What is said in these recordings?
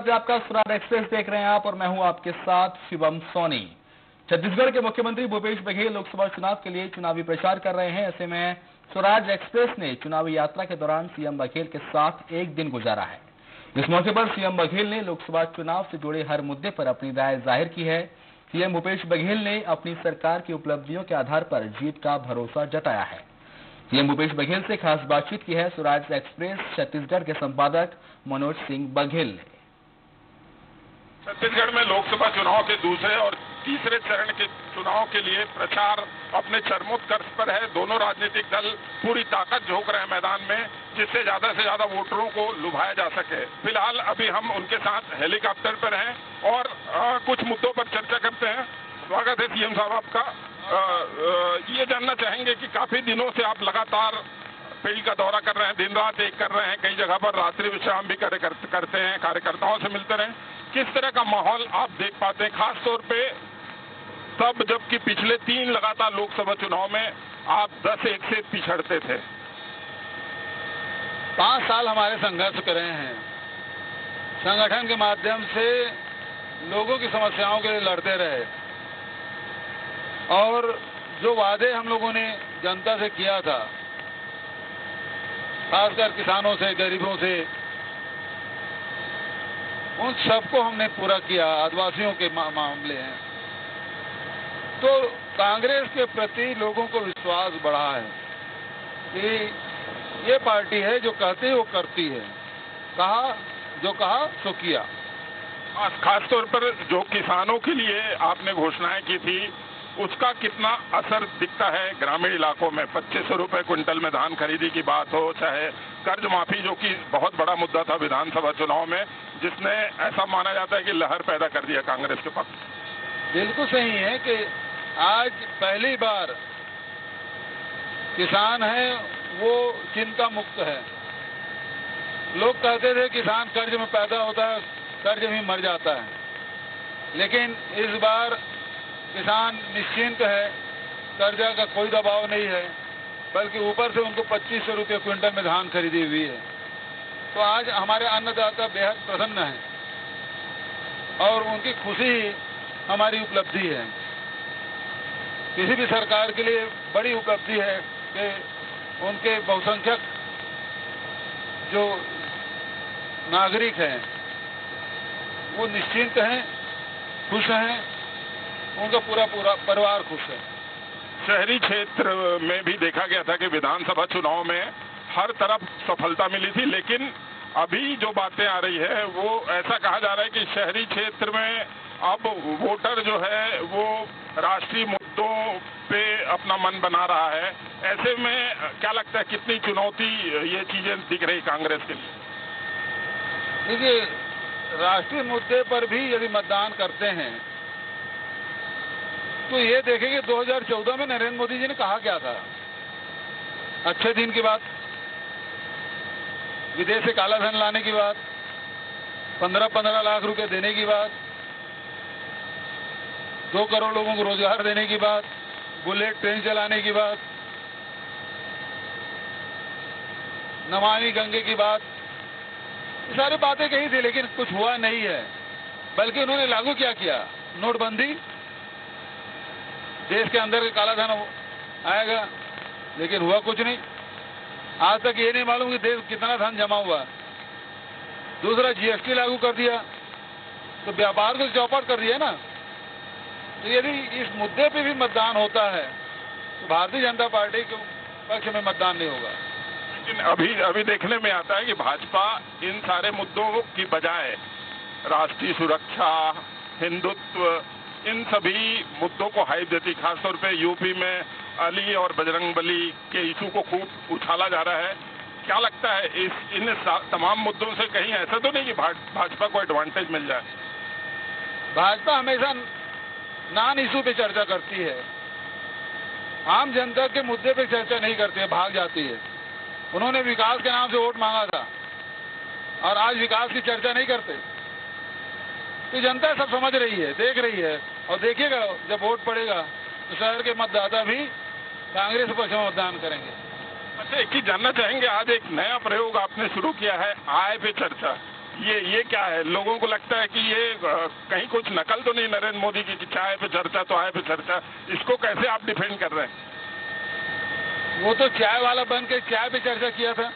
आपका स्वराज एक्सप्रेस देख रहे हैं आप और मैं हूं आपके साथ शिवम सोनी। छत्तीसगढ़ के मुख्यमंत्री भूपेश बघेल लोकसभा चुनाव के लिए चुनावी प्रचार कर रहे हैं। ऐसे में स्वराज एक्सप्रेस ने चुनावी यात्रा के दौरान सीएम बघेल के साथ एक दिन गुजारा है। इस मौके पर सीएम बघेल ने लोकसभा चुनाव से जुड़े हर मुद्दे पर अपनी राय जाहिर की है। सीएम भूपेश बघेल ने अपनी सरकार की उपलब्धियों के आधार पर जीत का भरोसा जताया है। सीएम भूपेश बघेल से खास बातचीत की है स्वराज एक्सप्रेस छत्तीसगढ़ के संपादक मनोज सिंह बघेल ने। छत्तीसगढ़ में लोकसभा चुनाव के दूसरे और तीसरे चरण के चुनाव के लिए प्रचार अपने चरमोत्कर्ष पर है। दोनों राजनीतिक दल पूरी ताकत झोंक रहे हैं मैदान में, जिससे ज्यादा से ज्यादा वोटरों को लुभाया जा सके। फिलहाल अभी हम उनके साथ हेलीकॉप्टर पर हैं और कुछ मुद्दों पर चर्चा करते हैं। स्वागत है सीएम साहब आपका। ये जानना चाहेंगे कि काफी दिनों से आप लगातार फील्ड का दौरा कर रहे हैं, दिन रात एक कर रहे हैं, कई जगह पर रात्रि विश्राम भी करते हैं, कार्यकर्ताओं से मिलते रहे। किस तरह का माहौल आप देख पाते हैं, खास तौर पे तब जबकि पिछले 3 लगातार लोकसभा चुनाव में आप 10-1 से पिछड़ते थे? 5 साल हमारे संघर्ष कर रहे हैं, संगठन के माध्यम से लोगों की समस्याओं के लिए लड़ते रहे और जो वादे हम लोगों ने जनता से किया था, खासकर किसानों से, गरीबों से, उन सबको हमने पूरा किया। आदिवासियों के मामले हैं तो कांग्रेस के प्रति लोगों को विश्वास बढ़ा है कि ये पार्टी है जो कहती है वो करती है, जो कहा सो किया। खास तौर पर जो किसानों के लिए आपने घोषणाएं की थी, उसका कितना असर दिखता है ग्रामीण इलाकों में? 2500 रुपए क्विंटल में धान खरीदी की बात हो, चाहे कर्ज माफी जो कि बहुत बड़ा मुद्दा था विधानसभा चुनाव में, जिसने ऐसा माना जाता है कि लहर पैदा कर दिया कांग्रेस के पक्ष। बिल्कुल सही है कि आज पहली बार किसान है वो चिंता मुक्त है। लोग कहते थे किसान कर्ज में पैदा होता है, कर्ज में मर जाता है, लेकिन इस बार किसान निश्चिंत है, कर्जा का कोई दबाव नहीं है, बल्कि ऊपर से उनको 2500 रुपये क्विंटल में धान खरीदी हुई है। तो आज हमारे अन्नदाता बेहद प्रसन्न हैं और उनकी खुशी हमारी उपलब्धि है। किसी भी सरकार के लिए बड़ी उपलब्धि है कि उनके बहुसंख्यक जो नागरिक हैं वो निश्चिंत हैं, खुश हैं, उनका पूरा परिवार खुश है। शहरी क्षेत्र में भी देखा गया था कि विधानसभा चुनाव में हर तरफ सफलता मिली थी, लेकिन अभी जो बातें आ रही है वो ऐसा कहा जा रहा है कि शहरी क्षेत्र में अब वोटर जो है वो राष्ट्रीय मुद्दों पे अपना मन बना रहा है। ऐसे में क्या लगता है कितनी चुनौती ये चीजें दिख रही कांग्रेस के लिए? देखिए, राष्ट्रीय मुद्दे पर भी यदि मतदान करते हैं तो ये देखेंगे 2014 में नरेंद्र मोदी जी ने कहा क्या था। अच्छे दिन की बात, विदेश से काला धन लाने की बात, 15-15 लाख रुपए देने की बात, 2 करोड़ लोगों को रोजगार देने की बात, बुलेट ट्रेन चलाने की बात, नमामि गंगे की बात, ये सारी बातें कही थी, लेकिन कुछ हुआ नहीं है। बल्कि उन्होंने लागू क्या किया? नोटबंदी, देश के अंदर काला धन आएगा, लेकिन हुआ कुछ नहीं। आज तक ये नहीं मालूम कि देश कितना धन जमा हुआ। दूसरा, जीएसटी लागू कर दिया तो व्यापार को चौपट कर दिया ना। तो यदि इस मुद्दे पे भी मतदान होता है तो भारतीय जनता पार्टी के पक्ष में मतदान नहीं होगा। लेकिन अभी देखने में आता है कि भाजपा इन सारे मुद्दों की बजाय राष्ट्रीय सुरक्षा, हिंदुत्व, इन सभी मुद्दों को हाइप देती। खासतौर पे यूपी में अली और बजरंगबली के इशू को खूब उछाला जा रहा है। क्या लगता है इन तमाम मुद्दों से कहीं ऐसा तो नहीं कि भाजपा को एडवांटेज मिल जाए? भाजपा हमेशा नॉन इशू पे चर्चा करती है, आम जनता के मुद्दे पे चर्चा नहीं करती है, भाग जाती है। उन्होंने विकास के नाम से वोट मांगा था और आज विकास की चर्चा नहीं करते। तो जनता सब समझ रही है, देख रही है, और देखिएगा जब वोट पड़ेगा तो शहर के मतदाता भी कांग्रेस पक्ष में मतदान करेंगे। अच्छा, एक ही जानना चाहेंगे, आज एक नया प्रयोग आपने शुरू किया है, आय पे चर्चा। ये क्या है? लोगों को लगता है कि ये कहीं कुछ नकल तो नहीं नरेंद्र मोदी की, चाय पे चर्चा तो आय पे चर्चा, इसको कैसे आप डिफेंड कर रहे हैं? वो तो चाय वाला बन के चाय पे चर्चा किया था।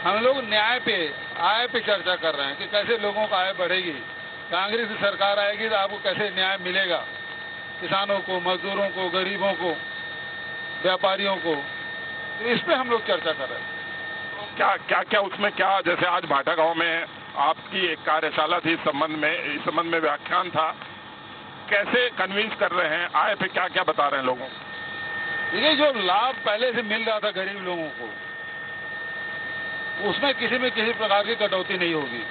हम लोग न्याय पे, आय पे चर्चा कर रहे हैं कि कैसे लोगों का आय बढ़ेगी। कांग्रेस की सरकार आएगी तो आपको कैसे न्याय मिलेगा, किसानों को, मजदूरों को, गरीबों को, व्यापारियों को। तो इस पे हम लोग चर्चा कर रहे हैं। क्या उसमें क्या, जैसे आज भाटा गांव में आपकी एक कार्यशाला थी, इस संबंध में व्याख्यान था, कैसे कन्विंस कर रहे हैं? आय पे क्या क्या बता रहे हैं लोगों को? देखिए, जो लाभ पहले से मिल रहा था गरीब लोगों को, उसमें किसी में किसी प्रकार की कटौती नहीं होगी,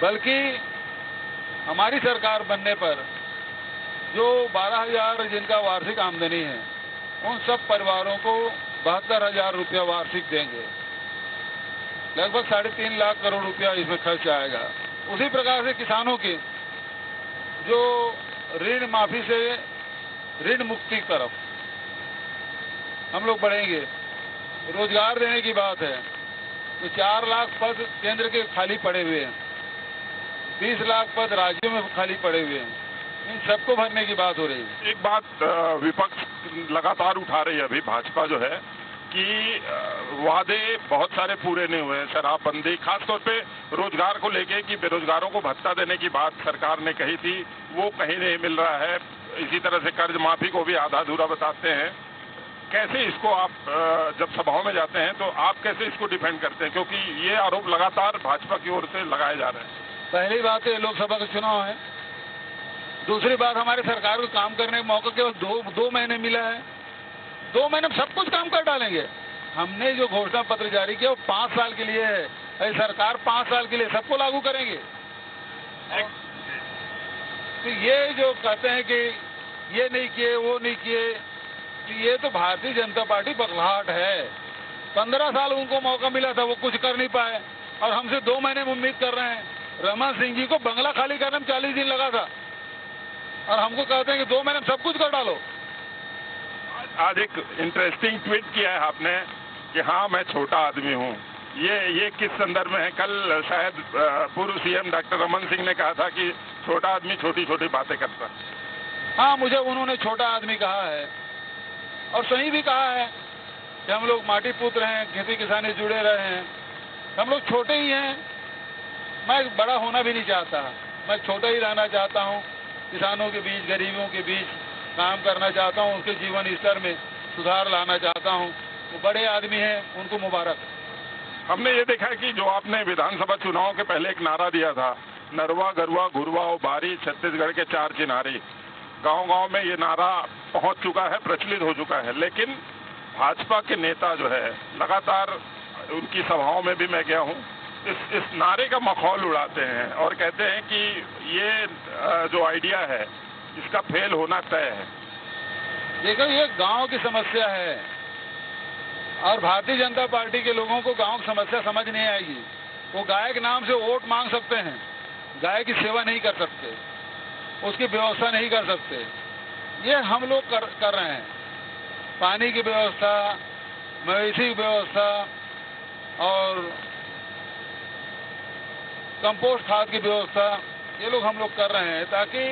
बल्कि हमारी सरकार बनने पर जो 12,000 जिनका वार्षिक आमदनी है, उन सब परिवारों को 72,000 रुपया वार्षिक देंगे। लगभग 3.5 लाख करोड़ रुपया इसमें खर्च आएगा। उसी प्रकार से किसानों के जो ऋण माफी से ऋण मुक्ति की तरफ हम लोग बढ़ेंगे। रोजगार देने की बात है तो 4 लाख पद केंद्र के खाली पड़े हुए हैं, 20 लाख पद राज्यों में खाली पड़े हुए हैं, इन सबको भरने की बात हो रही है। एक बात विपक्ष लगातार उठा रही है अभी, भाजपा जो है, कि वादे बहुत सारे पूरे नहीं हुए हैं। शराबबंदी, खासतौर पे रोजगार को लेके कि बेरोजगारों को भत्ता देने की बात सरकार ने कही थी, वो कहीं नहीं मिल रहा है। इसी तरह से कर्ज माफी को भी आधा अधूरा बताते हैं। कैसे इसको आप जब सभाओं में जाते हैं तो आप कैसे इसको डिफेंड करते हैं, क्योंकि ये आरोप लगातार भाजपा की ओर से लगाए जा रहे हैं? पहली बात है लोकसभा का चुनाव है। दूसरी बात, हमारी सरकार को काम करने का मौका केवल दो महीने मिला है। 2 महीने में सब कुछ काम कर डालेंगे। हमने जो घोषणा पत्र जारी किया वो 5 साल के लिए है। अरे सरकार 5 साल के लिए सबको लागू करेंगे। तो ये जो कहते हैं कि ये नहीं किए, वो नहीं किए, तो ये तो भारतीय जनता पार्टी बखलाहट है। 15 साल उनको मौका मिला था, वो कुछ कर नहीं पाए, और हमसे 2 महीने में उम्मीद कर रहे हैं। रमन सिंह जी को बंगला खाली करने में 40 दिन लगा था, और हमको कहते हैं कि 2 महीने में सब कुछ कर डालो। आज एक इंटरेस्टिंग ट्वीट किया है आपने कि हाँ, मैं छोटा आदमी हूँ। ये किस संदर्भ में है? कल शायद पूर्व सीएम डॉक्टर रमन सिंह ने कहा था कि छोटा आदमी छोटी छोटी बातें करता है। हाँ, मुझे उन्होंने छोटा आदमी कहा है, और सही भी कहा है कि हम लोग माटी पुत्र हैं, खेती किसानी जुड़े रहे हैं, हम लोग छोटे ही हैं। मैं बड़ा होना भी नहीं चाहता, मैं छोटा ही रहना चाहता हूँ। किसानों के बीच, गरीबों के बीच काम करना चाहता हूँ, उनके जीवन स्तर में सुधार लाना चाहता हूँ। वो बड़े आदमी हैं, उनको मुबारक। हमने ये देखा है कि जो आपने विधानसभा चुनाव के पहले एक नारा दिया था, नरवा गरुआ घुरवा और बारी, छत्तीसगढ़ के 4 चिनारी, गांव-गांव में ये नारा पहुंच चुका है, प्रचलित हो चुका है। लेकिन भाजपा के नेता जो है, लगातार उनकी सभाओं में भी मैं गया हूँ, इस नारे का मखौल उड़ाते हैं और कहते हैं कि ये जो आइडिया है इसका फेल होना तय है। देखो, ये गांव की समस्या है, और भारतीय जनता पार्टी के लोगों को गांव की समस्या समझ नहीं आएगी। वो गाय के नाम से वोट मांग सकते हैं, गाय की सेवा नहीं कर सकते, उसकी व्यवस्था नहीं कर सकते। ये हम लोग कर रहे हैं। पानी की व्यवस्था, मवेशी की व्यवस्था और कंपोस्ट खाद की व्यवस्था, ये लोग हम लोग कर रहे हैं ताकि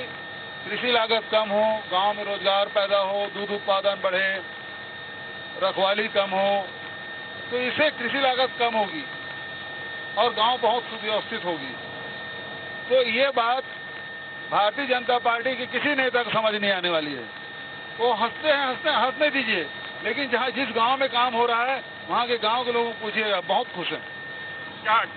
कृषि लागत कम हो, गांव में रोजगार पैदा हो, दूध उत्पादन बढ़े, रखवाली कम हो, तो इससे कृषि लागत कम होगी और गांव बहुत सुव्यवस्थित होगी। तो ये बात भारतीय जनता पार्टी के किसी नेता को समझ नहीं आने वाली है। वो हंसने दीजिए, लेकिन जहाँ जिस गांव में काम हो रहा है वहाँ के गांव के लोगों को पूछिएगा, बहुत खुश हैं।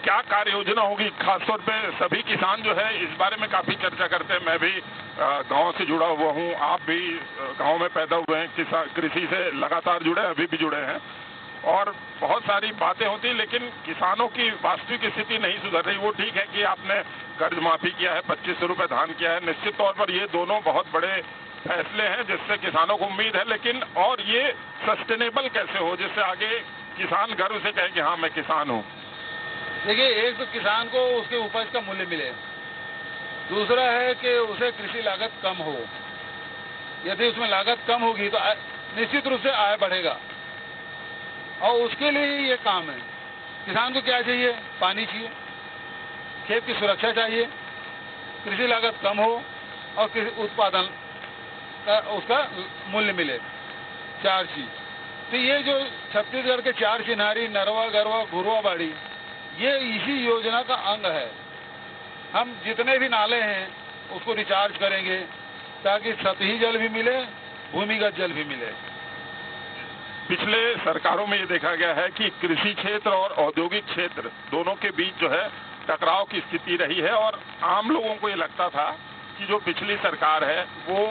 क्या कार्य योजना होगी? खासतौर पे सभी किसान जो है इस बारे में काफी चर्चा करते हैं। मैं भी गांव से जुड़ा हुआ हूं, आप भी गांव में पैदा हुए हैं, कृषि से लगातार जुड़े, अभी भी जुड़े हैं, और बहुत सारी बातें होती हैं, लेकिन किसानों की वास्तविक स्थिति नहीं सुधर रही। वो ठीक है कि आपने कर्ज माफी किया है, 2500 रुपए धान किया है, निश्चित तौर पर ये दोनों बहुत बड़े फैसले हैं जिससे किसानों को उम्मीद है, लेकिन और ये सस्टेनेबल कैसे हो जिससे आगे किसान गर्व से कहे कि हाँ, मैं किसान हूँ? देखिए, एक तो किसान को उसके उपज का मूल्य मिले, दूसरा है कि उसे कृषि लागत कम हो। यदि उसमें लागत कम होगी तो निश्चित रूप से आय बढ़ेगा, और उसके लिए ही ये काम है। किसान को क्या चाहिए? पानी चाहिए, खेत की सुरक्षा चाहिए, कृषि लागत कम हो और कृषि उत्पादन का उसका मूल्य मिले। 4 चीज। तो ये जो छत्तीसगढ़ के 4 चिन्हारी, नरवा, गरवा, घुरवा, बाड़ी, ये इसी योजना का अंग है। हम जितने भी नाले हैं उसको रिचार्ज करेंगे ताकि सतही जल भी मिले, भूमिगत जल भी मिले। पिछले सरकारों में ये देखा गया है कि कृषि क्षेत्र और औद्योगिक क्षेत्र दोनों के बीच जो है टकराव की स्थिति रही है और आम लोगों को ये लगता था कि जो पिछली सरकार है वो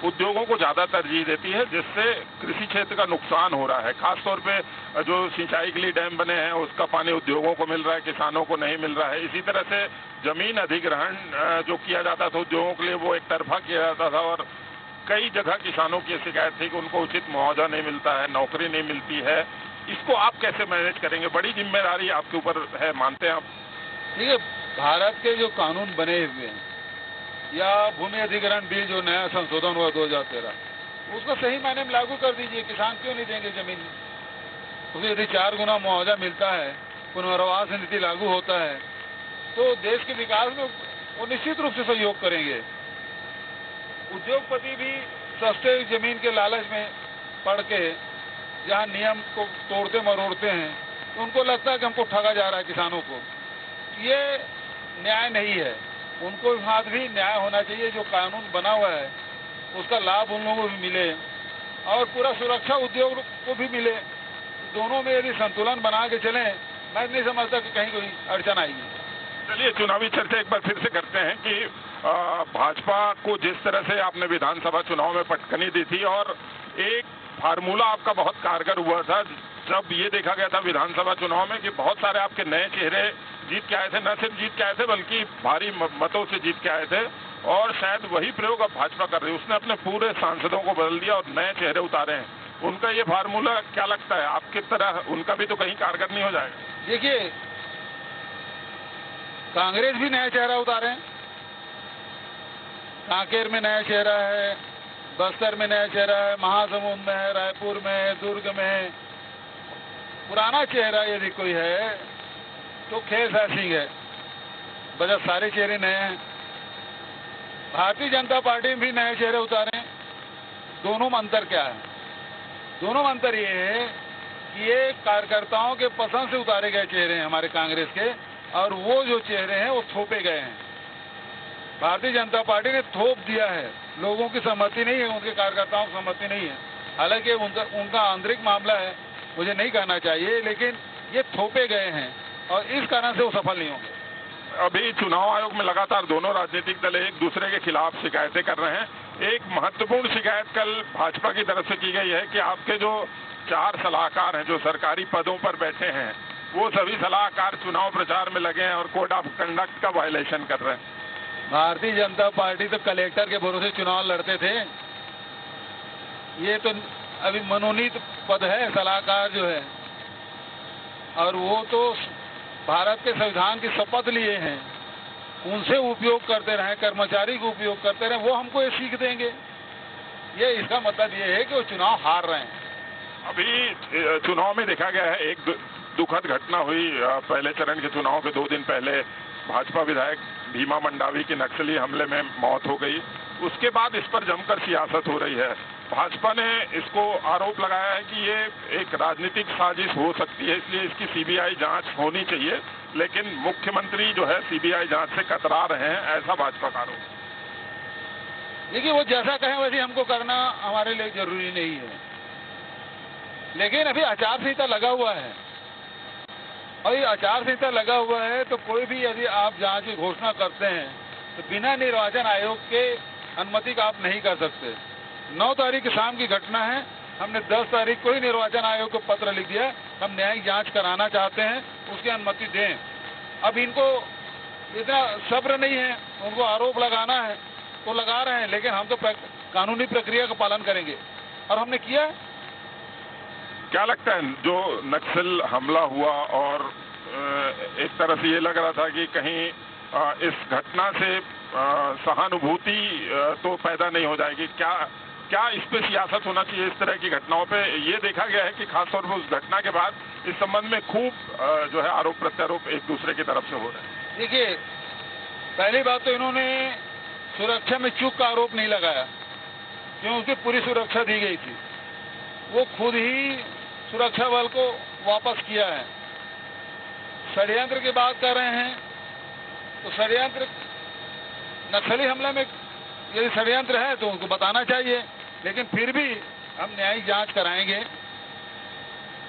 उद्योगों को ज्यादा तरजीह देती है, जिससे कृषि क्षेत्र का नुकसान हो रहा है। खासतौर पे जो सिंचाई के लिए डैम बने हैं उसका पानी उद्योगों को मिल रहा है, किसानों को नहीं मिल रहा है। इसी तरह से जमीन अधिग्रहण जो किया जाता था उद्योगों के लिए वो एक तरफा किया जाता था और कई जगह किसानों की शिकायत थी कि उनको उचित मुआवजा नहीं मिलता है, नौकरी नहीं मिलती है। इसको आप कैसे मैनेज करेंगे? बड़ी जिम्मेदारी आपके ऊपर है, मानते हैं आप? ठीक है, भारत के जो कानून बने हुए हैं या भूमि अधिग्रहण बिल जो नया संशोधन हुआ 2013, उसको सही मायने में लागू कर दीजिए। किसान क्यों नहीं देंगे जमीन? क्योंकि यदि 4 गुना मुआवजा मिलता है, पुनर्वास नीति लागू होता है, तो देश के विकास में वो निश्चित रूप से सहयोग करेंगे। उद्योगपति भी सस्ते जमीन के लालच में पड़ के जहाँ नियम को तोड़ते मरोड़ते हैं, तो उनको लगता है कि हमको ठगा जा रहा है किसानों को। ये न्याय नहीं है। उनको साथ भी न्याय होना चाहिए। जो कानून बना हुआ है उसका लाभ उन लोगों को भी मिले और पूरा सुरक्षा उद्योग को भी मिले। दोनों में यदि संतुलन बना के चलें, मैं नहीं समझता कि कहीं कोई अड़चन आएगी। चलिए, चुनावी चर्चा एक बार फिर से करते हैं कि भाजपा को जिस तरह से आपने विधानसभा चुनाव में पटकनी दी थी और एक फार्मूला आपका बहुत कारगर हुआ था जब ये देखा गया था विधानसभा चुनाव में कि बहुत सारे आपके नए चेहरे जीत के आए थे, न सिर्फ जीत के आए थे बल्कि भारी मतों से जीत के आए थे और शायद वही प्रयोग अब भाजपा कर रही है। उसने अपने पूरे सांसदों को बदल दिया और नए चेहरे उतारे हैं। उनका ये फार्मूला क्या लगता है आपकी तरह उनका भी तो कहीं कारगर नहीं हो जाएगा? देखिए, कांग्रेस भी नया चेहरा उतारे, कांकेर में नया चेहरा है, बस्तर में नया चेहरा है, महासमुंद में है, रायपुर में है, दुर्ग में है। पुराना चेहरा यदि कोई है तो खेसारी सिंह है। बस सारे चेहरे नए हैं। भारतीय जनता पार्टी में भी नए चेहरे उतारे। दोनों में अंतर क्या है? दोनों में अंतर ये है कि ये कार्यकर्ताओं के पसंद से उतारे गए चेहरे हैं हमारे कांग्रेस के, और वो जो चेहरे हैं वो थोपे गए हैं। भारतीय जनता पार्टी ने थोप दिया है, लोगों की सहमति नहीं है, उनके कार्यकर्ताओं की सहमति नहीं है। हालांकि उनका आंतरिक मामला है, मुझे नहीं कहना चाहिए, लेकिन ये थोपे गए हैं और इस कारण से वो सफल नहीं होंगे। अभी चुनाव आयोग में लगातार दोनों राजनीतिक दल एक दूसरे के खिलाफ शिकायतें कर रहे हैं। एक महत्वपूर्ण शिकायत कल भाजपा की तरफ से की गई है कि आपके जो 4 सलाहकार हैं जो सरकारी पदों पर बैठे हैं, वो सभी सलाहकार चुनाव प्रचार में लगे हैं और कोड ऑफ कंडक्ट का वायलेशन कर रहे हैं। भारतीय जनता पार्टी तो कलेक्टर के भरोसे चुनाव लड़ते थे। ये तो अभी मनोनीत पद है सलाहकार जो है, और वो तो भारत के संविधान की शपथ लिए हैं, उनसे उपयोग करते रहे, कर्मचारी को उपयोग करते रहे, वो हमको ये सीख देंगे। ये इसका मतलब ये है कि वो चुनाव हार रहे हैं। अभी चुनाव में देखा गया है एक दुखद घटना हुई। पहले चरण के चुनाव के 2 दिन पहले भाजपा विधायक भीमा मंडावी की नक्सली हमले में मौत हो गई। उसके बाद इस पर जमकर सियासत हो रही है। भाजपा ने इसको आरोप लगाया है कि ये एक राजनीतिक साजिश हो सकती है, इसलिए इसकी सीबीआई जांच होनी चाहिए, लेकिन मुख्यमंत्री जो है सीबीआई जांच से कतरा रहे हैं, ऐसा भाजपा का आरोप। देखिए, वो जैसा कहें वैसे हमको करना हमारे लिए जरूरी नहीं है, लेकिन अभी आचार संहिता लगा हुआ है और ये आचार संहिता लगा हुआ है तो कोई भी यदि आप जांच की घोषणा करते हैं तो बिना निर्वाचन आयोग के अनुमति का आप नहीं कर सकते। 9 तारीख की शाम की घटना है, हमने 10 तारीख को ही निर्वाचन आयोग को पत्र लिख दिया, हम न्यायिक जांच कराना चाहते हैं, उसकी अनुमति दें। अब इनको इतना सब्र नहीं है, उनको आरोप लगाना है तो लगा रहे हैं, लेकिन हम तो कानूनी प्रक्रिया का पालन करेंगे और हमने किया। क्या लगता है जो नक्सल हमला हुआ और एक तरह से ये लग रहा था कि कहीं इस घटना से सहानुभूति तो पैदा नहीं हो जाएगी, क्या क्या इस पे सियासत होना चाहिए इस तरह की घटनाओं पे? ये देखा गया है कि खासतौर पर उस घटना के बाद इस संबंध में खूब जो है आरोप प्रत्यारोप एक दूसरे की तरफ से हो रहे हैं। देखिए, पहली बात तो इन्होंने सुरक्षा में चूक का आरोप नहीं लगाया, क्योंकि पूरी सुरक्षा दी गई थी। वो खुद ही सुरक्षा बल को वापस किया है। षड्यंत्र की बात कर रहे हैं तो षड्यंत्र, नक्सली हमले में यदि षड्यंत्र है तो उनको बताना चाहिए, लेकिन फिर भी हम न्यायिक जांच कराएंगे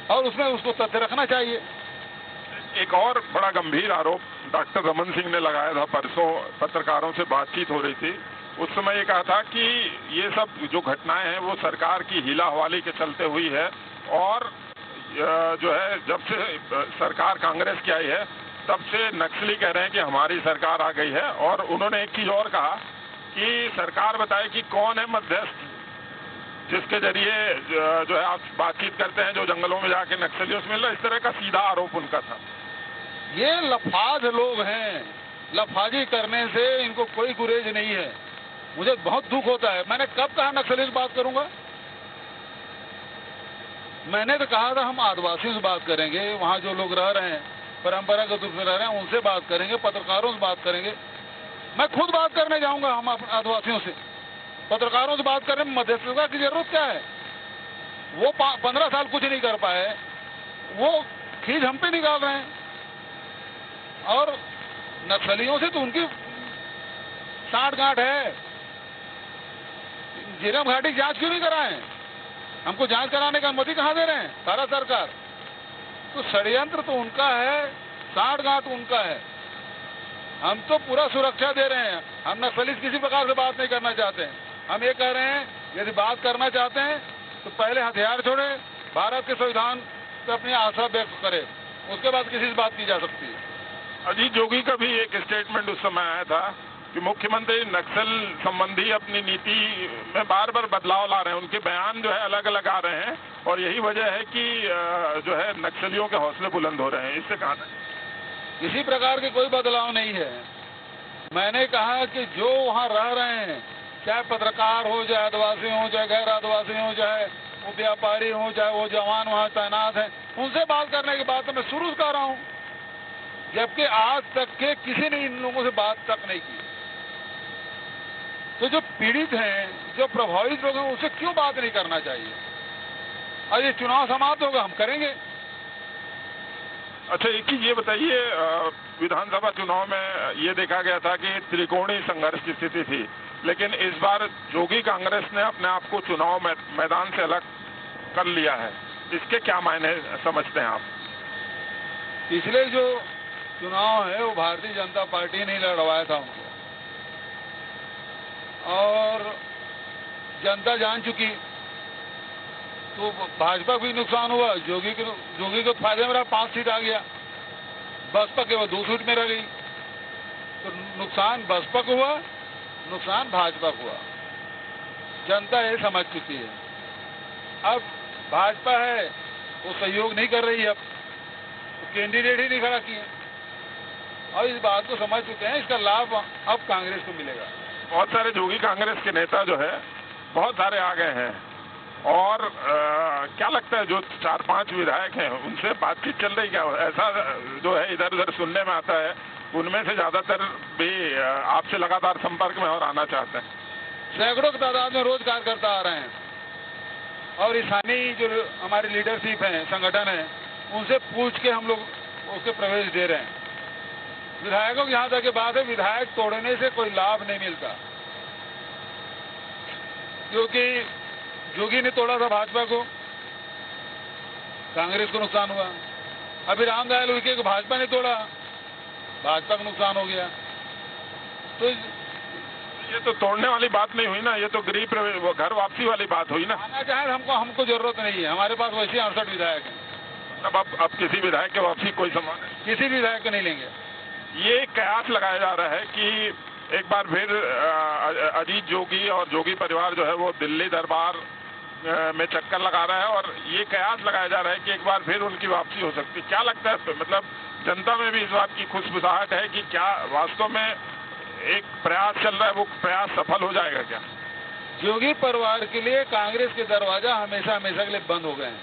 और उसमें उसको तथ्य रखना चाहिए। एक और बड़ा गंभीर आरोप डॉक्टर रमन सिंह ने लगाया था। परसों पत्रकारों से बातचीत हो रही थी, उस समय ये कहा था कि ये सब जो घटनाएं हैं वो सरकार की हीला हवाली के चलते हुई है, और जो है जब से सरकार कांग्रेस की आई है तब से नक्सली कह रहे हैं कि हमारी सरकार आ गई है। और उन्होंने एक चीज और कहा कि सरकार बताए कि कौन है मध्यस्थ जिसके जरिए जो है आप बातचीत करते हैं, जो जंगलों में जाके नक्सलियों से मिल रहा है। इस तरह का सीधा आरोप उनका था। ये लफाज लोग हैं, लफाजी करने से इनको कोई गुरेज नहीं है। मुझे बहुत दुख होता है। मैंने कब कहा नक्सली से बात करूंगा? मैंने तो कहा था हम आदिवासियों से बात करेंगे, वहां जो लोग रह रहे हैं, परंपरागत रूप से रह रहे हैं, उनसे बात करेंगे, पत्रकारों से बात करेंगे। मैं खुद बात करने जाऊंगा हम आदिवासियों से, पत्रकारों से बात करने में मध्यस्थता की जरूरत क्या है? वो 15 साल कुछ नहीं कर पाए, वो खींच हम पे निकाल रहे हैं। और नक्सलियों से तो उनकी साठ गांठ है। झीरम घाटी जांच क्यों नहीं कराएं? हमको जांच कराने की अनुमति कहां दे रहे हैं? भारत सरकार। तो षड्यंत्र तो उनका है, साठ गांठ उनका है। हम तो पूरा सुरक्षा दे रहे हैं। हम नक्सली किसी प्रकार से बात नहीं करना चाहते हैं। हम ये कह रहे हैं यदि बात करना चाहते हैं तो पहले हथियार छोड़े, भारत के संविधान पे अपनी आशा व्यक्त करे, उसके बाद किसी से बात की जा सकती है। अजीत जोगी का भी एक स्टेटमेंट उस समय आया था कि मुख्यमंत्री नक्सल संबंधी अपनी नीति में बार बार बदलाव ला रहे हैं। उनके बयान जो है अलग अलग आ रहे हैं, और यही वजह है कि जो है नक्सलियों के हौसले बुलंद हो रहे हैं। इससे कहा किसी प्रकार के कोई बदलाव नहीं है। मैंने कहा कि जो वहां रह रहे हैं, चाहे पत्रकार हो, चाहे आदिवासी हो, चाहे गैर आदिवासी हो, चाहे वो व्यापारी हो, चाहे वो जवान वहां तैनात हैं, उनसे बात करने की बात तो मैं शुरू से कर रहा हूं, जबकि आज तक के किसी ने इन लोगों से बात तक नहीं की। तो जो पीड़ित हैं, जो प्रभावित लोग हैं, उससे क्यों बात नहीं करना चाहिए? और ये चुनाव समाप्त होगा, हम करेंगे। अच्छा, एक चीज ये बताइए, विधानसभा चुनाव में ये देखा गया था कि त्रिकोणीय संघर्ष की स्थिति थी, लेकिन इस बार जोगी कांग्रेस ने अपने आप को चुनाव मैदान से अलग कर लिया है। इसके क्या मायने समझते हैं आप? पिछले जो चुनाव है वो भारतीय जनता पार्टी ने लड़वाया था उनको, और जनता जान चुकी। तो भाजपा को भी नुकसान हुआ, जोगी को फायदे में रहा, 5 सीट आ गया। बसपा के वो 2 सीट में रह गई। तो नुकसान बसपा को हुआ, नुकसान भाजपा को हुआ। जनता ये समझ चुकी है। अब भाजपा है वो सहयोग नहीं कर रही, अब तो कैंडिडेट ही नहीं खड़ा किए, और इस बात को समझ चुके हैं। इसका लाभ अब कांग्रेस को मिलेगा। बहुत सारे जोगी कांग्रेस के नेता जो है बहुत सारे आ गए हैं, और क्या लगता है जो 4-5 विधायक हैं उनसे बातचीत चल रही क्या? ऐसा जो है इधर उधर सुनने में आता है, उनमें से ज्यादातर भी आपसे लगातार संपर्क में और आना चाहते हैं। सैकड़ों की तादाद में रोज कार्यकर्ता आ रहे हैं, और स्थानीय जो हमारी लीडरशिप है, संगठन है, उनसे पूछ के हम लोग उसके प्रवेश दे रहे हैं। विधायकों की यहाँ तक की बात है, विधायक तोड़ने से कोई लाभ नहीं मिलता, क्योंकि जोगी ने तोड़ा था भाजपा को, कांग्रेस को नुकसान हुआ। अभी रामदयाल उइके को भाजपा ने तोड़ा, भाजपा को नुकसान हो गया। तो ये तो तोड़ने वाली बात नहीं हुई ना, ये तो गरीब घर वापसी वाली बात हुई ना। आना चाहे हमको जरूरत नहीं है, हमारे पास वैसे 68 विधायक हैं। अब किसी विधायक के वापसी कोई समान है? किसी भी विधायक को नहीं लेंगे। ये कयास लगाया जा रहा है कि एक बार फिर अजीत जोगी और जोगी परिवार जो है वो दिल्ली दरबार में चक्कर लगा रहा है, और ये कयास लगाया जा रहा है कि एक बार फिर उनकी वापसी हो सकती है। क्या लगता है, मतलब जनता में भी इस बात की खुशबुसाहट है कि क्या वास्तव में एक प्रयास चल रहा है, वो प्रयास सफल हो जाएगा क्या? जोगी परिवार के लिए कांग्रेस के दरवाजा हमेशा हमेशा के लिए बंद हो गए हैं।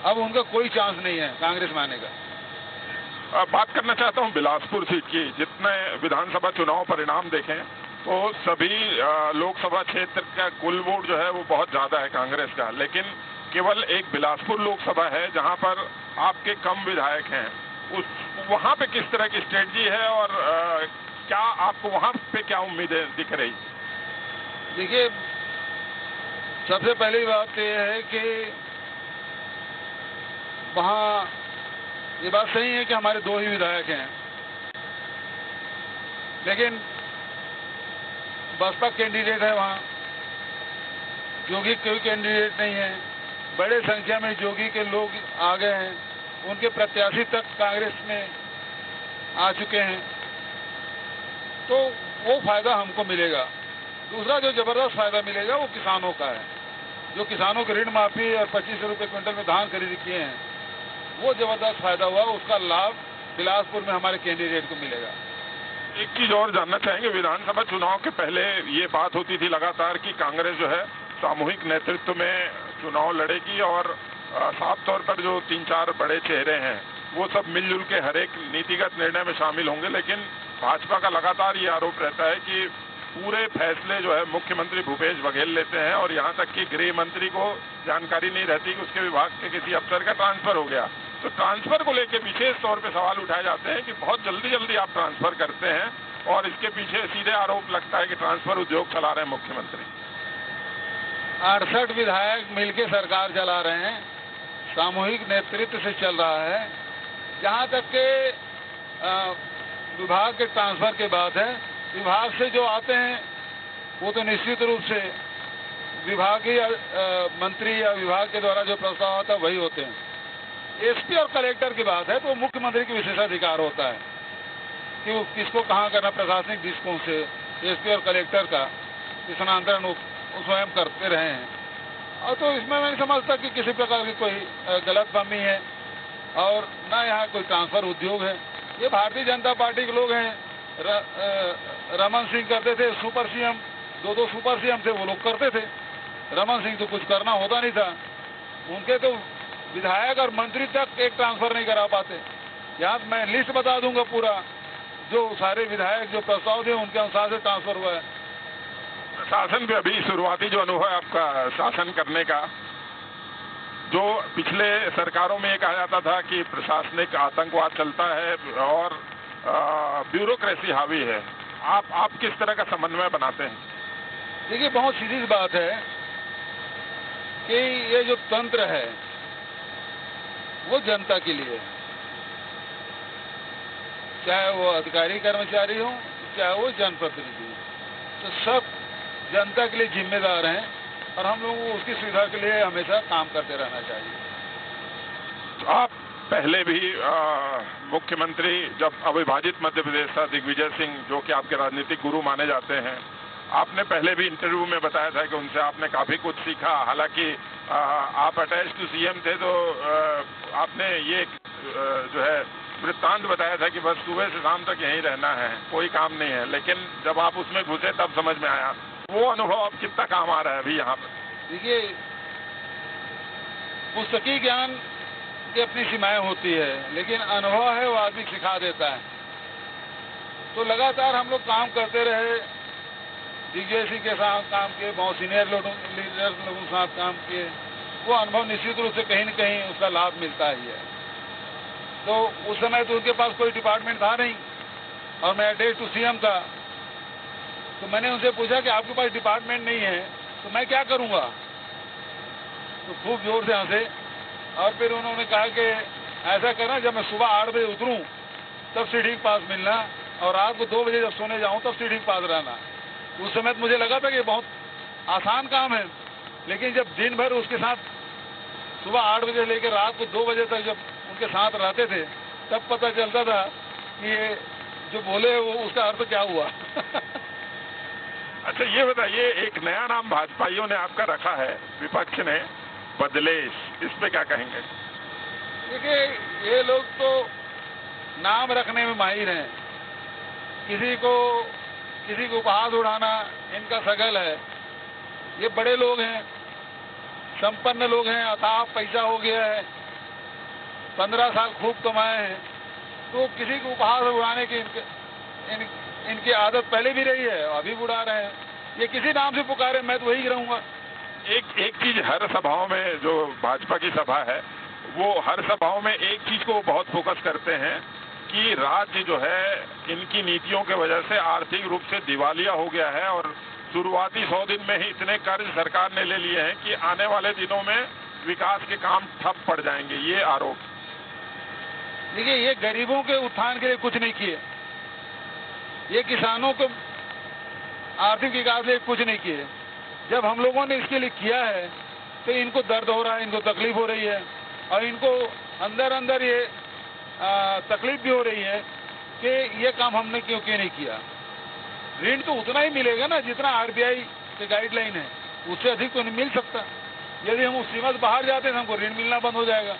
अब उनका कोई चांस नहीं है कांग्रेस में आने का। बात करना चाहता हूं बिलासपुर सीट की। जितने विधानसभा चुनाव परिणाम देखें तो सभी लोकसभा क्षेत्र का कुल वोट जो है वो बहुत ज्यादा है कांग्रेस का, लेकिन केवल एक बिलासपुर लोकसभा है जहां पर आपके कम विधायक हैं। वहां पे किस तरह की स्ट्रेटजी है और क्या आपको वहां पे क्या उम्मीदें दिख रही? देखिए, सबसे पहली बात यह है कि वहाँ ये बात सही है कि हमारे 2 ही विधायक हैं, लेकिन बसपा कैंडिडेट है वहाँ, जोगी कोई कैंडिडेट नहीं है। बड़े संख्या में जोगी के लोग आ गए हैं, उनके प्रत्याशी तक कांग्रेस में आ चुके हैं, तो वो फायदा हमको मिलेगा। दूसरा जो जबरदस्त फायदा मिलेगा वो किसानों का है। जो किसानों के ऋण माफी और 25 रुपये क्विंटल में धान खरीद किए हैं, वो जबरदस्त फायदा हुआ, उसका लाभ बिलासपुर में हमारे कैंडिडेट को मिलेगा। एक चीज और जानना चाहेंगे, विधानसभा चुनाव के पहले ये बात होती थी लगातार कि कांग्रेस जो है सामूहिक नेतृत्व में चुनाव लड़ेगी और साफ तौर पर जो 3-4 बड़े चेहरे हैं वो सब मिलजुल के हर एक नीतिगत निर्णय में शामिल होंगे, लेकिन भाजपा का लगातार ये आरोप रहता है कि पूरे फैसले जो है मुख्यमंत्री भूपेश बघेल लेते हैं और यहाँ तक कि गृह मंत्री को जानकारी नहीं रहती कि उसके विभाग के किसी अफसर का ट्रांसफर हो गया। तो ट्रांसफर को लेकर विशेष तौर पे सवाल उठाए जाते हैं कि बहुत जल्दी जल्दी आप ट्रांसफर करते हैं और इसके पीछे सीधे आरोप लगता है कि ट्रांसफर उद्योग चला रहे हैं मुख्यमंत्री। 68 विधायक मिलकर सरकार चला रहे हैं, सामूहिक नेतृत्व से चल रहा है। जहाँ तक के विभाग के ट्रांसफर की बात है, विभाग से जो आते हैं वो तो निश्चित रूप से विभागीय मंत्री या विभाग के द्वारा जो प्रस्ताव आता है वही होते हैं। एसपी और कलेक्टर की बात है तो मुख्यमंत्री की विशेषाधिकार होता है कि वो किसको कहाँ करना, प्रशासनिक दृष्टिकोण से एसपी और कलेक्टर का स्थानांतरण स्वयं करते रहे हैं। और तो इसमें मैं नहीं समझता कि किसी प्रकार की कोई गलतफहमी है और ना यहाँ कोई ट्रांसफर उद्योग है। ये भारतीय जनता पार्टी के लोग हैं। रमन सिंह करते थे, सुपर सीएम, 2 सुपर सीएम थे, वो लोग करते थे। रमन सिंह तो कुछ करना होता नहीं था, उनके तो विधायक और मंत्री तक एक ट्रांसफर नहीं करा पाते। यहाँ मैं लिस्ट बता दूंगा पूरा, जो सारे विधायक जो प्रस्ताव थे उनके अनुसार से ट्रांसफर हुआ है। शासन पे अभी शुरुआती जो अनुभव है आपका शासन करने का, जो पिछले सरकारों में ये कहा जाता था कि प्रशासनिक आतंकवाद चलता है और ब्यूरोक्रेसी हावी है, आप किस तरह का समन्वय बनाते हैं? देखिए, बहुत सीधी बात है कि ये जो तंत्र है वो जनता के लिए, चाहे वो अधिकारी कर्मचारी हो चाहे वो जनप्रतिनिधि हो, तो सब जनता के लिए जिम्मेदार हैं और हम लोगों को उसकी सुविधा के लिए हमेशा काम करते रहना चाहिए। तो आप पहले भी मुख्यमंत्री जब अविभाजित मध्य प्रदेश था, दिग्विजय सिंह जो कि आपके राजनीतिक गुरु माने जाते हैं, आपने पहले भी इंटरव्यू में बताया था कि उनसे आपने काफी कुछ सीखा। हालांकि आप अटैच टू सीएम थे तो आपने ये जो है वृत्तांत बताया था कि बस सुबह से शाम तक यहीं रहना है, कोई काम नहीं है, लेकिन जब आप उसमें घुसे तब समझ में आया। वो अनुभव अब कितना काम आ रहा है अभी यहाँ पर? देखिए, पुस्तकीय ज्ञान की अपनी सीमाएं होती है, लेकिन अनुभव है वो आदमी सिखा देता है। तो लगातार हम लोग काम करते रहे, दिग्विजय सिंह के साथ काम किए, बहुत सीनियर लीडर्स लोगों के साथ काम किए, वो अनुभव निश्चित रूप से कहीं न कहीं उसका लाभ मिलता ही है। तो उस समय तो उनके पास कोई डिपार्टमेंट था नहीं और मैं अटैच टू सीएम था, तो मैंने उनसे पूछा कि आपके पास डिपार्टमेंट नहीं है तो मैं क्या करूँगा, तो खूब जोर से हंसे और फिर उन्होंने कहा कि ऐसा करना, जब मैं सुबह 8 बजे उतरूँ तब सीढ़ी के पास मिलना और रात को 2 बजे जब सोने जाऊँ तब सीढ़ी के पास रहना। उस समय तो मुझे लगा था कि बहुत आसान काम है, लेकिन जब दिन भर उसके साथ सुबह 8 बजे लेकर रात को 2 बजे तक जब उनके साथ रहते थे तब पता चलता था कि ये जो बोले वो उसका अर्थ क्या हुआ। अच्छा, ये बताइए, एक नया नाम भाजपाइयों ने आपका रखा है, विपक्ष ने, बदलेश, इस पे क्या कहेंगे? देखिए, ये लोग तो नाम रखने में माहिर हैं, किसी को उपहास उड़ाना इनका सगल है। ये बड़े लोग हैं, संपन्न लोग हैं, अथाह पैसा हो गया है, 15 साल खूब कमाए हैं, तो किसी को उपहार उड़ाने की इनकी आदत पहले भी रही है, अभी उड़ा रहे हैं। ये किसी नाम से पुकारे, मैं तो वही रहूंगा। एक चीज हर सभाओं में, जो भाजपा की सभा है, वो हर सभाओं में एक चीज को बहुत फोकस करते हैं कि राज्य जो है इनकी नीतियों के वजह से आर्थिक रूप से दिवालिया हो गया है और शुरुआती 100 दिन में ही इतने कर्ज सरकार ने ले लिए हैं कि आने वाले दिनों में विकास के काम ठप पड़ जाएंगे। ये आरोप। देखिए, ये गरीबों के उत्थान के लिए कुछ नहीं किए, ये किसानों को आर्थिक विकास के लिए कुछ नहीं किए। जब हम लोगों ने इसके लिए किया है तो इनको दर्द हो रहा है, इनको तकलीफ हो रही है, और इनको अंदर अंदर ये तकलीफ भी हो रही है कि ये काम हमने क्यों नहीं किया। ऋण तो उतना ही मिलेगा ना जितना आरबीआई की गाइडलाइन है, उससे अधिक तो नहीं मिल सकता। यदि हम उस सीमा से बाहर जाते हैं तो हमको ऋण मिलना बंद हो जाएगा।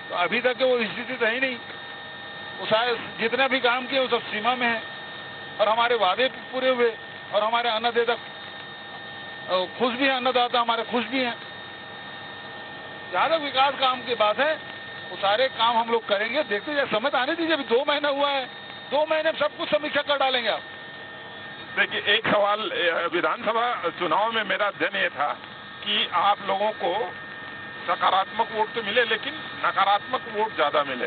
तो अभी तक के वो स्थिति तो है ही नहीं। वो शायद जितना भी काम किए वो सब सीमा में है, और हमारे वादे पूरे हुए, और हमारे अन्नदाता खुश भी है, अन्नदाता हमारे खुश भी हैं। जहाँ तक विकास काम की बात है, वो सारे काम हम लोग करेंगे। देखते जाए, समय आने दीजिए। अभी 2 महीना हुआ है, 2 महीने में सब कुछ समीक्षा कर डालेंगे आप। देखिए, एक सवाल विधानसभा चुनाव में मेरा अध्ययन ये था कि आप लोगों को सकारात्मक वोट तो मिले, लेकिन नकारात्मक वोट ज्यादा मिले।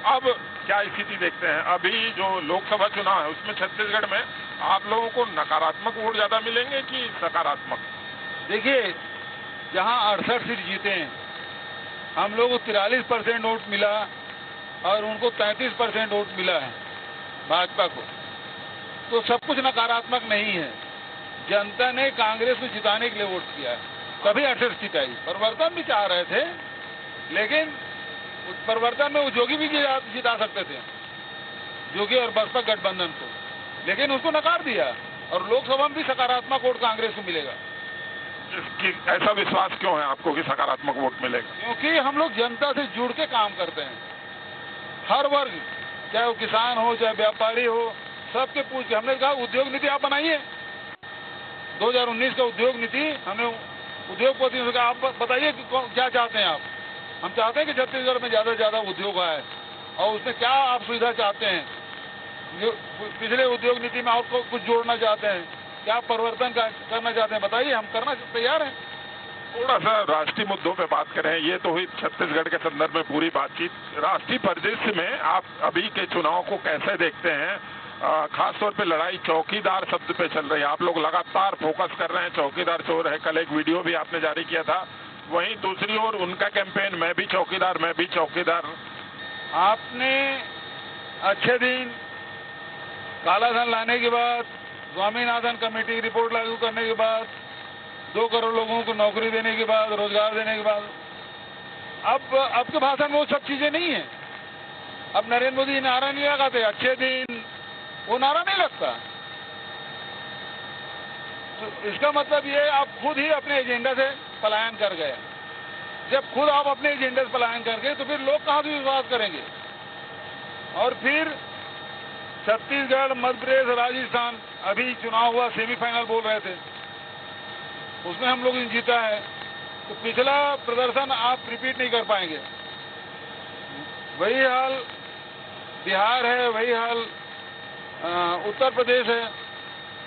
अब क्या स्थिति देखते हैं? अभी जो लोकसभा चुनाव है उसमें छत्तीसगढ़ में आप लोगों को नकारात्मक वोट ज्यादा मिलेंगे कि सकारात्मक? देखिए, जहां 68 सीट जीते हैं, हम लोग को 43% वोट मिला और उनको 33% वोट मिला है भाजपा को। तो सब कुछ नकारात्मक नहीं है। जनता ने कांग्रेस को जिताने के लिए वोट किया है, तभी 68 सीट आई। परिवर्तन भी चाह रहे थे, लेकिन परिवर्तन में वो जोगी भी जिता सकते थे, जोगी और बसपा गठबंधन को, लेकिन उसको नकार दिया। और लोकसभा में भी सकारात्मक वोट कांग्रेस को मिलेगा। ऐसा विश्वास क्यों है आपको कि सकारात्मक वोट मिलेगा? क्योंकि हम लोग जनता से जुड़ के काम करते हैं। हर वर्ग, चाहे वो किसान हो चाहे व्यापारी हो, सबके पूछ के हमने कहा उद्योग नीति आप बनाइए। 2019 का उद्योग नीति हमने उद्योगपतियों से कहा, आप बताइए कि क्या चाहते हैं आप। हम चाहते हैं कि छत्तीसगढ़ में ज्यादा से ज्यादा उद्योग आए, और उसमें क्या आप सुविधा चाहते हैं। पिछले उद्योग नीति में आपको कुछ जोड़ना चाहते हैं, क्या परिवर्तन करना चाहते हैं, बताइए, हम करना तैयार हैं। थोड़ा सा राष्ट्रीय मुद्दों पे बात करें। ये तो हुई छत्तीसगढ़ के संदर्भ में पूरी बातचीत। राष्ट्रीय परिदृश्य में आप अभी के चुनाव को कैसे देखते हैं? खासतौर पे लड़ाई चौकीदार शब्द पे चल रही है। आप लोग लगातार फोकस कर रहे हैं चौकीदार चोर है। कल एक वीडियो भी आपने जारी किया था। वहीं दूसरी ओर उनका कैंपेन मैं भी चौकीदार, मैं भी चौकीदार। आपने अच्छे दिन कालाधन लाने के बाद, स्वामीनाथन कमेटी की रिपोर्ट लागू करने के बाद, 2 करोड़ लोगों को नौकरी देने के बाद, रोजगार देने के बाद, अब के भाषण में वो सब चीजें नहीं है। अब नरेंद्र मोदी नारा नहीं लगाते, अच्छे दिन, वो नारा नहीं लगता। तो इसका मतलब ये आप खुद ही अपने एजेंडा से पलायन कर गए। जब खुद आप अपने एजेंडा से पलायन कर गए तो फिर लोग कहां से विश्वास करेंगे? और फिर छत्तीसगढ़, मध्य प्रदेश, राजस्थान, अभी चुनाव हुआ, सेमीफाइनल बोल रहे थे, उसमें हम लोग ने जीता है। तो पिछला प्रदर्शन आप रिपीट नहीं कर पाएंगे। वही हाल बिहार है, वही हाल उत्तर प्रदेश है,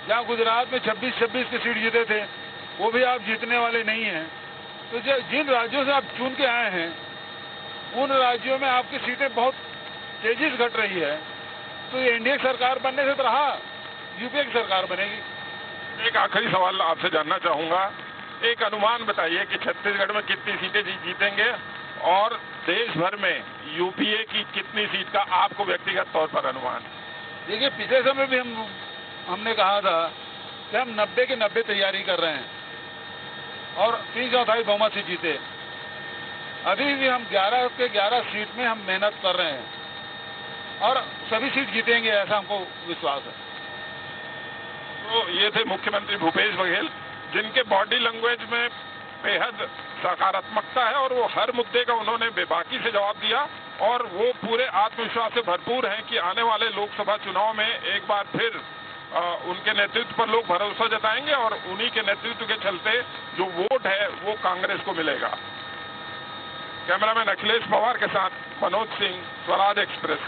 जहां गुजरात में 26 की सीट जीते थे, वो भी आप जीतने वाले नहीं हैं। तो जिन राज्यों से आप चुन के आए हैं, उन राज्यों में आपकी सीटें बहुत तेजी से घट रही है। तो ये एनडीए सरकार बनने से तो रहा, यूपीए की सरकार बनेगी। एक आखिरी सवाल आपसे जानना चाहूंगा। एक अनुमान बताइए कि छत्तीसगढ़ में कितनी सीटें जीतेंगे, और देश भर में यूपीए की कितनी सीट का आपको व्यक्तिगत तौर पर अनुमान? देखिए, पिछले समय भी हमने कहा था कि हम 90 के 90 तैयारी कर रहे हैं, और 3/4 बहुमत से जीते। अभी भी हम 11 के 11 सीट में हम मेहनत कर रहे हैं, और सभी सीट जीतेंगे, ऐसा हमको विश्वास है। तो ये थे मुख्यमंत्री भूपेश बघेल, जिनके बॉडी लैंग्वेज में बेहद सकारात्मकता है, और वो हर मुद्दे का उन्होंने बेबाकी से जवाब दिया, और वो पूरे आत्मविश्वास से भरपूर हैं कि आने वाले लोकसभा चुनाव में एक बार फिर उनके नेतृत्व पर लोग भरोसा जताएंगे और उन्हीं के नेतृत्व के चलते जो वोट है वो कांग्रेस को मिलेगा। कैमरामैन अखिलेश पवार के साथ मनोज सिंह, स्वराज एक्सप्रेस।